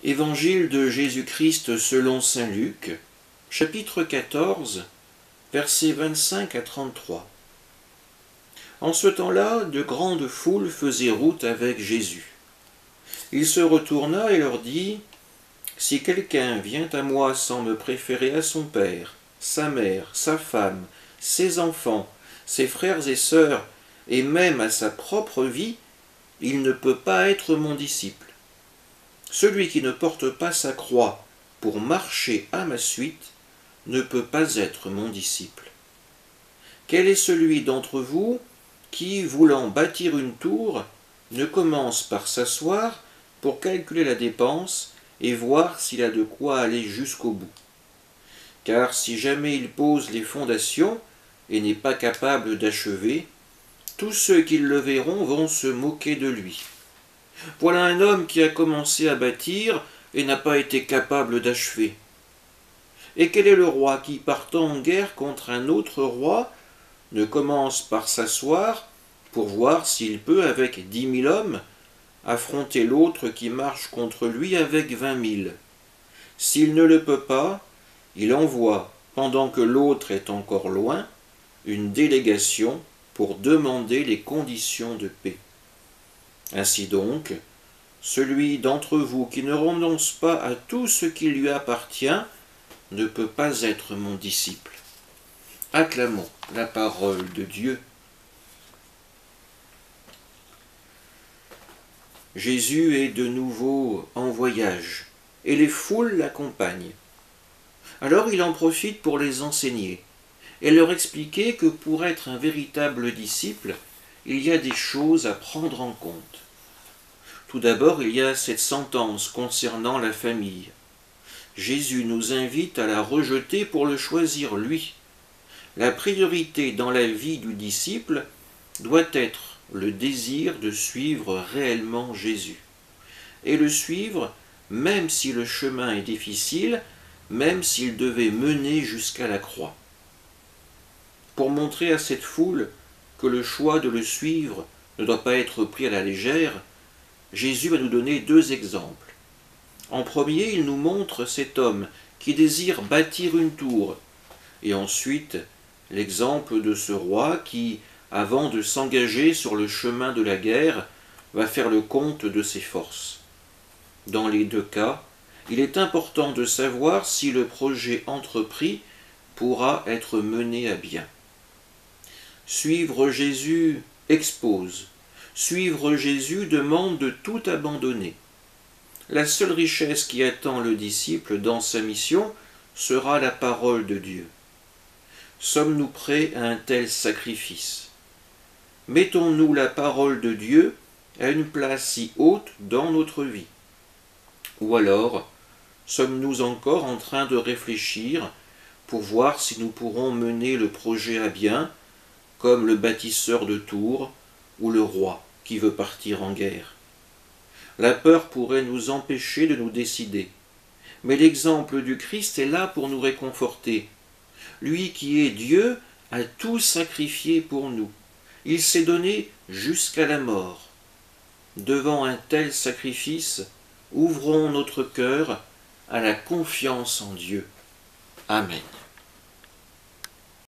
Évangile de Jésus-Christ selon saint Luc, chapitre 14, versets 25 à 33. En ce temps-là, de grandes foules faisaient route avec Jésus. Il se retourna et leur dit : « Si quelqu'un vient à moi sans me préférer à son père, sa mère, sa femme, ses enfants, ses frères et sœurs, et même à sa propre vie, il ne peut pas être mon disciple. Celui qui ne porte pas sa croix pour marcher à ma suite ne peut pas être mon disciple. Quel est celui d'entre vous qui, voulant bâtir une tour, ne commence par s'asseoir pour calculer la dépense et voir s'il a de quoi aller jusqu'au bout? Car si jamais il pose les fondations et n'est pas capable d'achever, tous ceux qui le verront vont se moquer de lui. Voilà un homme qui a commencé à bâtir et n'a pas été capable d'achever. Et quel est le roi qui, partant en guerre contre un autre roi, ne commence par s'asseoir pour voir s'il peut, avec 10 000 hommes, affronter l'autre qui marche contre lui avec 20 000. S'il ne le peut pas, il envoie, pendant que l'autre est encore loin, une délégation pour demander les conditions de paix. Ainsi donc, celui d'entre vous qui ne renonce pas à tout ce qui lui appartient ne peut pas être mon disciple. Acclamons la parole de Dieu. Jésus est de nouveau en voyage, et les foules l'accompagnent. Alors il en profite pour les enseigner, et leur expliquer que pour être un véritable disciple, il y a des choses à prendre en compte. Tout d'abord, il y a cette sentence concernant la famille. Jésus nous invite à la rejeter pour le choisir lui. La priorité dans la vie du disciple doit être le désir de suivre réellement Jésus. Et le suivre même si le chemin est difficile, même s'il devait mener jusqu'à la croix. Pour montrer à cette foule que le choix de le suivre ne doit pas être pris à la légère, Jésus va nous donner 2 exemples. En premier, il nous montre cet homme qui désire bâtir une tour, et ensuite l'exemple de ce roi qui, avant de s'engager sur le chemin de la guerre, va faire le compte de ses forces. Dans les 2 cas, il est important de savoir si le projet entrepris pourra être mené à bien. Suivre Jésus expose. Suivre Jésus demande de tout abandonner. La seule richesse qui attend le disciple dans sa mission sera la parole de Dieu. Sommes-nous prêts à un tel sacrifice? Mettons-nous la parole de Dieu à une place si haute dans notre vie? Ou alors, sommes-nous encore en train de réfléchir pour voir si nous pourrons mener le projet à bien, comme le bâtisseur de tours ou le roi qui veut partir en guerre? La peur pourrait nous empêcher de nous décider, mais l'exemple du Christ est là pour nous réconforter. Lui qui est Dieu a tout sacrifié pour nous. Il s'est donné jusqu'à la mort. Devant un tel sacrifice, ouvrons notre cœur à la confiance en Dieu. Amen.